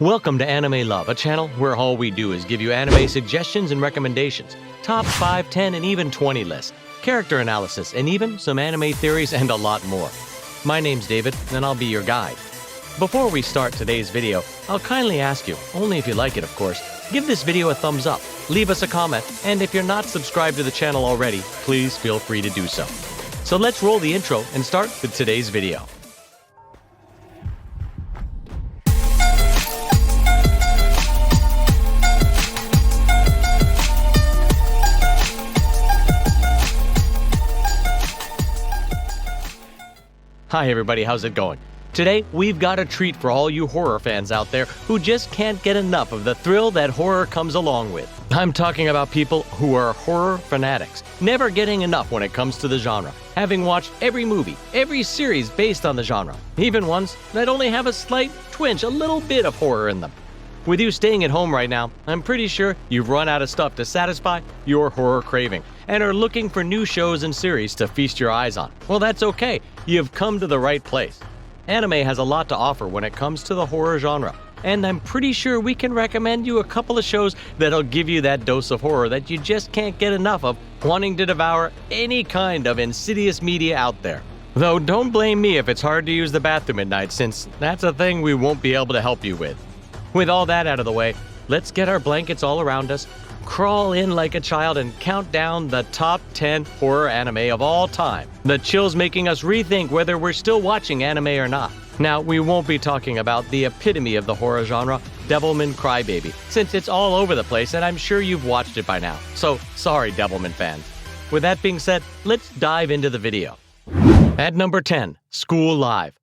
Welcome to AnimeLove, a channel where all we do is give you anime suggestions and recommendations, top 5, 10, and even 20 lists, character analysis, and even some anime theories and a lot more. My name's David, and I'll be your guide. Before we start today's video, I'll kindly ask you, only if you like it of course, give this video a thumbs up, leave us a comment, and if you're not subscribed to the channel already, please feel free to do so. So let's roll the intro and start with today's video. Hi everybody, how's it going? Today, we've got a treat for all you horror fans out there who just can't get enough of the thrill that horror comes along with. I'm talking about people who are horror fanatics, never getting enough when it comes to the genre, having watched every movie, every series based on the genre, even ones that only have a slight twinge, a little bit of horror in them. With you staying at home right now, I'm pretty sure you've run out of stuff to satisfy your horror craving and are looking for new shows and series to feast your eyes on. Well, that's okay. You've come to the right place. Anime has a lot to offer when it comes to the horror genre, and I'm pretty sure we can recommend you a couple of shows that'll give you that dose of horror that you just can't get enough of, wanting to devour any kind of insidious media out there. Though don't blame me if it's hard to use the bathroom at night, since that's a thing we won't be able to help you with. With all that out of the way, let's get our blankets all around us, crawl in like a child, and count down the top 10 horror anime of all time. The chills making us rethink whether we're still watching anime or not. Now, we won't be talking about the epitome of the horror genre, Devilman Crybaby, since it's all over the place and I'm sure you've watched it by now. So, sorry Devilman fans. With that being said, let's dive into the video. At number 10, School Live.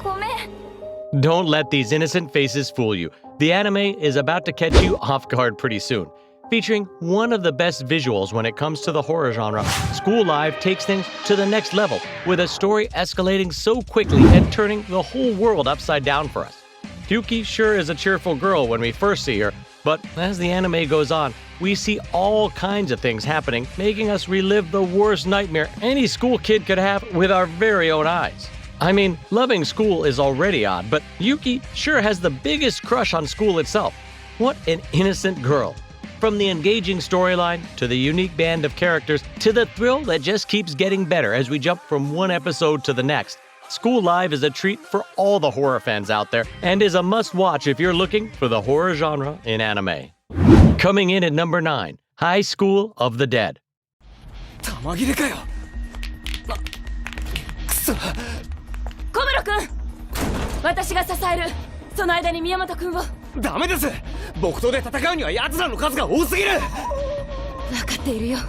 ごめん。 Don't let these innocent faces fool you. The anime is about to catch you off guard pretty soon. Featuring one of the best visuals when it comes to the horror genre, School Live takes things to the next level, with a story escalating so quickly and turning the whole world upside down for us. Yuki sure is a cheerful girl when we first see her, but as the anime goes on, we see all kinds of things happening, making us relive the worst nightmare any school kid could have with our very own eyes. I mean, loving school is already odd, but Yuki sure has the biggest crush on school itself. What an innocent girl. From the engaging storyline, to the unique band of characters, to the thrill that just keeps getting better as we jump from one episode to the next, School Live is a treat for all the horror fans out there and is a must-watch if you're looking for the horror genre in anime. Coming in at number 9, High School of the Dead. 玉切れかよ。くそ。小室君、私が支える。その間に宮本君を。ダメです。木刀で戦うには奴らの数が多すぎる。分かっているよ。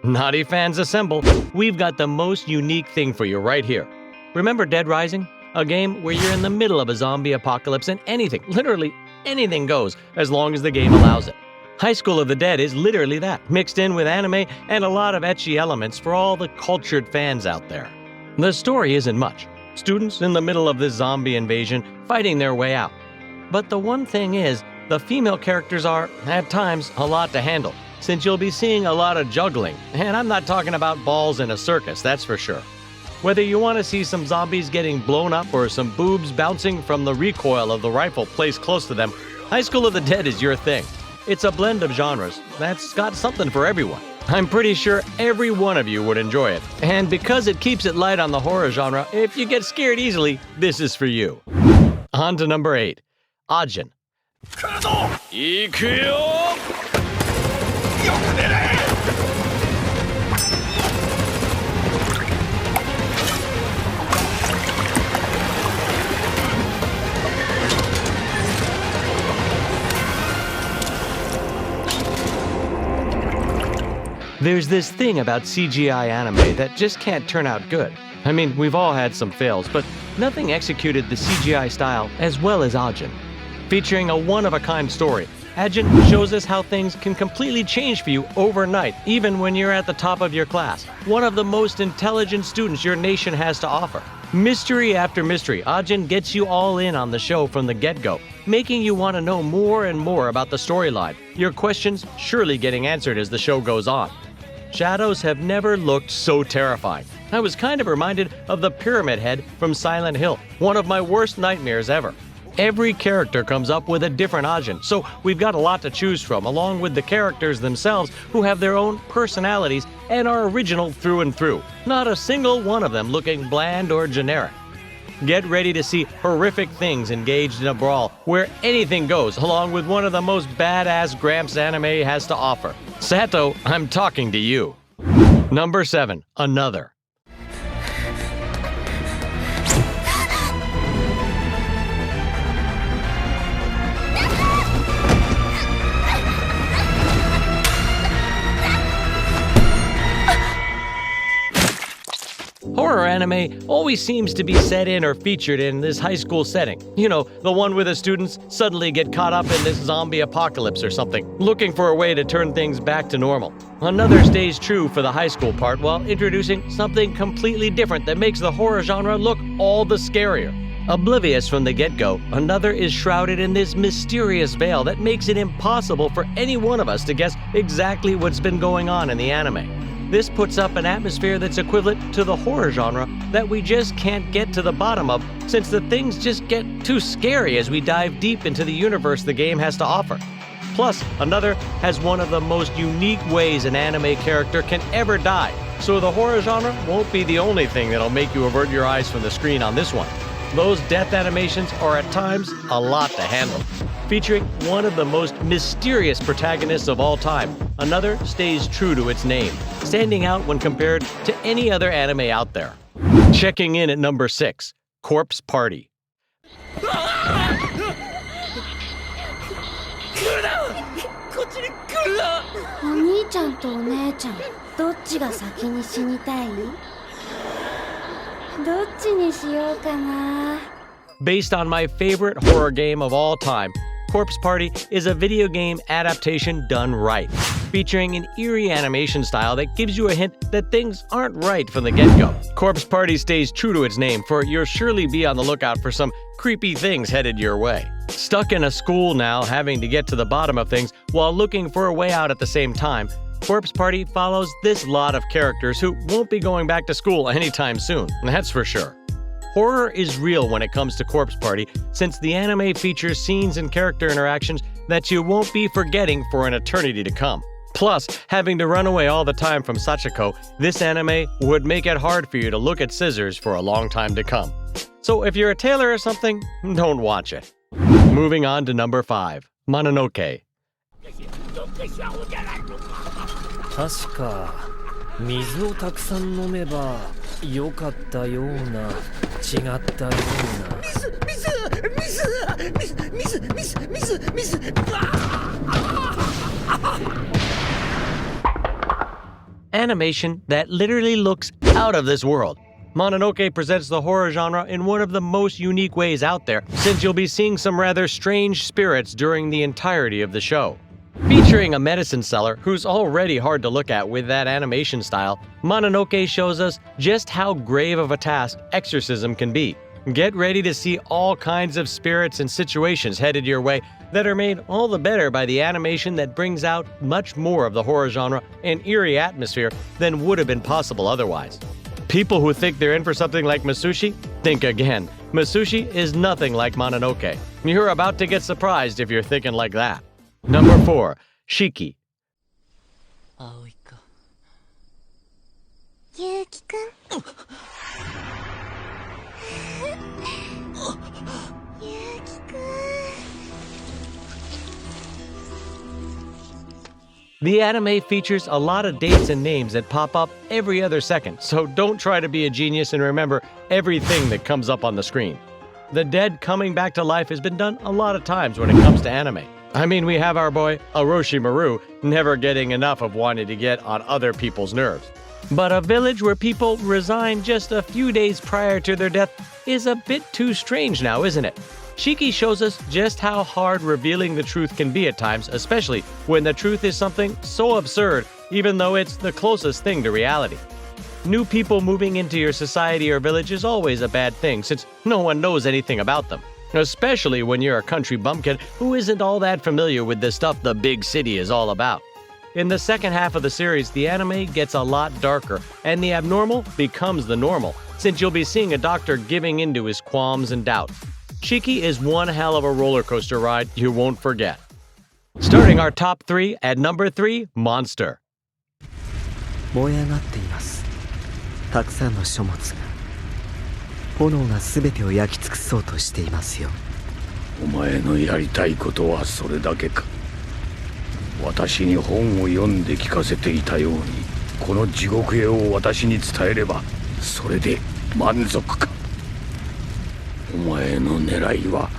Naughty fans assemble, we've got the most unique thing for you right here. Remember Dead Rising? A game where you're in the middle of a zombie apocalypse and anything, literally anything goes, as long as the game allows it. High School of the Dead is literally that, mixed in with anime and a lot of ecchi elements for all the cultured fans out there. The story isn't much. Students in the middle of this zombie invasion fighting their way out. But the one thing is, the female characters are, at times, a lot to handle, since you'll be seeing a lot of juggling, and I'm not talking about balls in a circus, that's for sure. Whether you want to see some zombies getting blown up or some boobs bouncing from the recoil of the rifle placed close to them, High School of the Dead is your thing. It's a blend of genres that's got something for everyone. I'm pretty sure every one of you would enjoy it, and because it keeps it light on the horror genre, if you get scared easily, this is for you. On to number 8, Ajin. 行くよ! There's this thing about CGI anime that just can't turn out good. I mean, we've all had some fails, but nothing executed the CGI style as well as Ajin. Featuring a one-of-a-kind story, Ajin shows us how things can completely change for you overnight, even when you're at the top of your class. One of the most intelligent students your nation has to offer. Mystery after mystery, Ajin gets you all in on the show from the get-go, making you want to know more and more about the storyline. Your questions surely getting answered as the show goes on. Shadows have never looked so terrifying. I was kind of reminded of the Pyramid Head from Silent Hill, one of my worst nightmares ever. Every character comes up with a different Ajin, so we've got a lot to choose from, along with the characters themselves who have their own personalities and are original through and through. Not a single one of them looking bland or generic. Get ready to see horrific things engaged in a brawl where anything goes, along with one of the most badass Gramps anime has to offer. Sato, I'm talking to you. Number 7. Another. Horror anime always seems to be set in or featured in this high school setting. You know, the one where the students suddenly get caught up in this zombie apocalypse or something, looking for a way to turn things back to normal. Another stays true for the high school part while introducing something completely different that makes the horror genre look all the scarier. Oblivious from the get-go, Another is shrouded in this mysterious veil that makes it impossible for any one of us to guess exactly what's been going on in the anime. This puts up an atmosphere that's equivalent to the horror genre that we just can't get to the bottom of, since the things just get too scary as we dive deep into the universe the game has to offer. Plus, Another has one of the most unique ways an anime character can ever die, so the horror genre won't be the only thing that'll make you avert your eyes from the screen on this one. Those death animations are at times a lot to handle. Featuring one of the most mysterious protagonists of all time, Another stays true to its name, standing out when compared to any other anime out there. Checking in at number 6, Corpse Party. お兄ちゃんとお姉ちゃんどっちが先に死にたい？どっちにしようかな。 Based on my favorite horror game of all time, Corpse Party is a video game adaptation done right, featuring an eerie animation style that gives you a hint that things aren't right from the get-go. Corpse Party stays true to its name, for you'll surely be on the lookout for some creepy things headed your way. Stuck in a school now, having to get to the bottom of things while looking for a way out at the same time, Corpse Party follows this lot of characters who won't be going back to school anytime soon, that's for sure. Horror is real when it comes to Corpse Party, since the anime features scenes and character interactions that you won't be forgetting for an eternity to come. Plus, having to run away all the time from Sachiko, this anime would make it hard for you to look at scissors for a long time to come. So if you're a tailor or something, don't watch it. Moving on to number 5, Mononoke. 確か水をたくさん飲めば良かったような違ったような Animation that literally looks out of this world. Mononoke presents the horror genre in one of the most unique ways out there, since you'll be seeing some rather strange spirits during the entirety of the show. Featuring a medicine seller who's already hard to look at with that animation style, Mononoke shows us just how grave of a task exorcism can be. Get ready to see all kinds of spirits and situations headed your way that are made all the better by the animation that brings out much more of the horror genre and eerie atmosphere than would have been possible otherwise. People who think they're in for something like Masushi, think again. Masushi is nothing like Mononoke. You're about to get surprised if you're thinking like that. Number 4, Shiki. 葵か。ゆうきくん。ゆうきくん。 The anime features a lot of dates and names that pop up every other second, so don't try to be a genius and remember everything that comes up on the screen. The dead coming back to life has been done a lot of times when it comes to anime. I mean, we have our boy Orochimaru never getting enough of wanting to get on other people's nerves. But a village where people resign just a few days prior to their death is a bit too strange now, isn't it? Shiki shows us just how hard revealing the truth can be at times, especially when the truth is something so absurd, even though it's the closest thing to reality. New people moving into your society or village is always a bad thing since no one knows anything about them, especially when you're a country bumpkin who isn't all that familiar with the stuff the big city is all about. In the second half of the series, the anime gets a lot darker, and the abnormal becomes the normal, since you'll be seeing a doctor giving into his qualms and doubts. Shiki is one hell of a roller coaster ride you won't forget. Starting our top 3 at number 3, Monster. 燃え上がっています。たくさんの書物が。炎が全てを焼き尽くそうとしていますよ。お前のやりたいことはそれだけか。私に本を読んで聞かせていたように、この地獄絵を私に伝えれば、それで満足か。お前の狙いは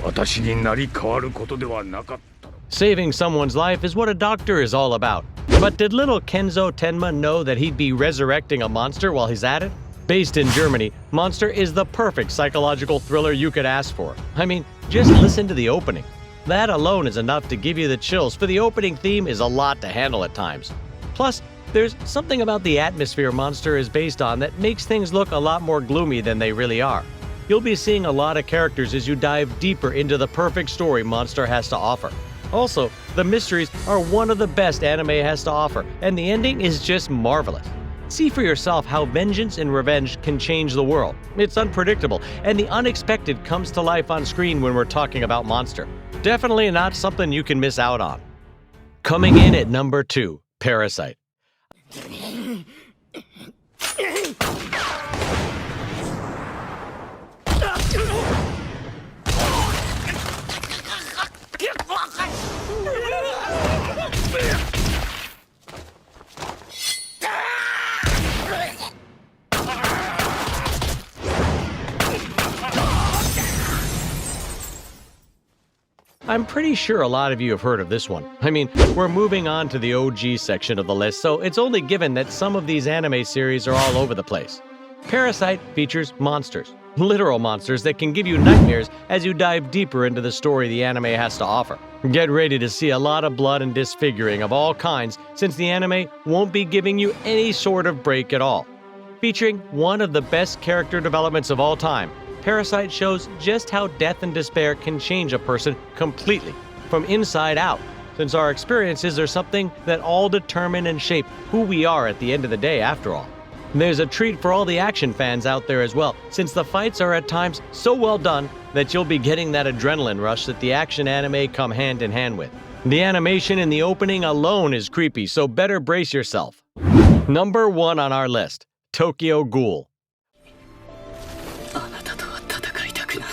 私になり変わることではなかったの。 Saving someone's life is what a doctor is all about. But did little Kenzo Tenma know that he'd be resurrecting a monster while he's at it? Based in Germany, Monster is the perfect psychological thriller you could ask for. I mean, just listen to the opening. That alone is enough to give you the chills, for the opening theme is a lot to handle at times. Plus, there's something about the atmosphere Monster is based on that makes things look a lot more gloomy than they really are. You'll be seeing a lot of characters as you dive deeper into the perfect story Monster has to offer. Also, the mysteries are one of the best anime has to offer, and the ending is just marvelous. See for yourself how vengeance and revenge can change the world. It's unpredictable, and the unexpected comes to life on screen when we're talking about Monster. Definitely not something you can miss out on. Coming in at number 2, Parasyte. I'm pretty sure a lot of you have heard of this one. I mean, we're moving on to the OG section of the list, so it's only given that some of these anime series are all over the place. Parasyte features monsters, literal monsters that can give you nightmares as you dive deeper into the story the anime has to offer. Get ready to see a lot of blood and disfiguring of all kinds, since the anime won't be giving you any sort of break at all. Featuring one of the best character developments of all time, Parasyte shows just how death and despair can change a person completely, from inside out, since our experiences are something that all determine and shape who we are at the end of the day after all. There's a treat for all the action fans out there as well, since the fights are at times so well done that you'll be getting that adrenaline rush that the action anime come hand in hand with. The animation in the opening alone is creepy, so better brace yourself. Number 1 on our list, Tokyo Ghoul. あなたとは戦いたくない。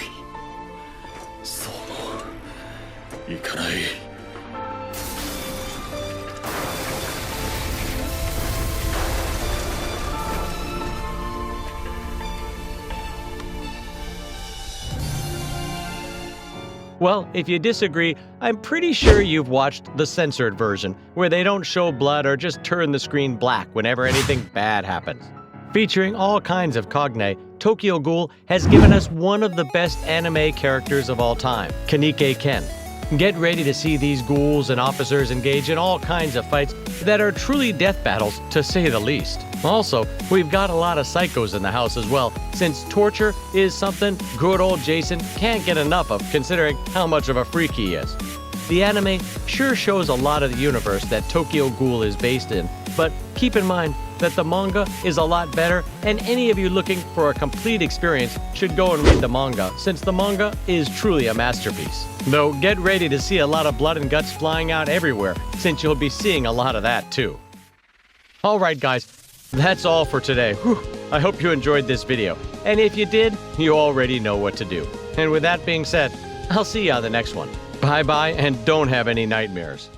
そうもいかない。Well, if you disagree, I'm pretty sure you've watched the censored version, where they don't show blood or just turn the screen black whenever anything bad happens. Featuring all kinds of cognate, Tokyo Ghoul has given us one of the best anime characters of all time, Kanike Ken. Get ready to see these ghouls and officers engage in all kinds of fights that are truly death battles, to say the least. Also, we've got a lot of psychos in the house as well, since torture is something good old Jason can't get enough of, considering how much of a freak he is. The anime sure shows a lot of the universe that Tokyo Ghoul is based in, but keep in mind that the manga is a lot better, and any of you looking for a complete experience should go and read the manga, since the manga is truly a masterpiece. Though get ready to see a lot of blood and guts flying out everywhere, since you'll be seeing a lot of that too. Alright guys, that's all for today. Whew. I hope you enjoyed this video, and if you did, you already know what to do. And with that being said, I'll see you on the next one. Bye bye, and don't have any nightmares.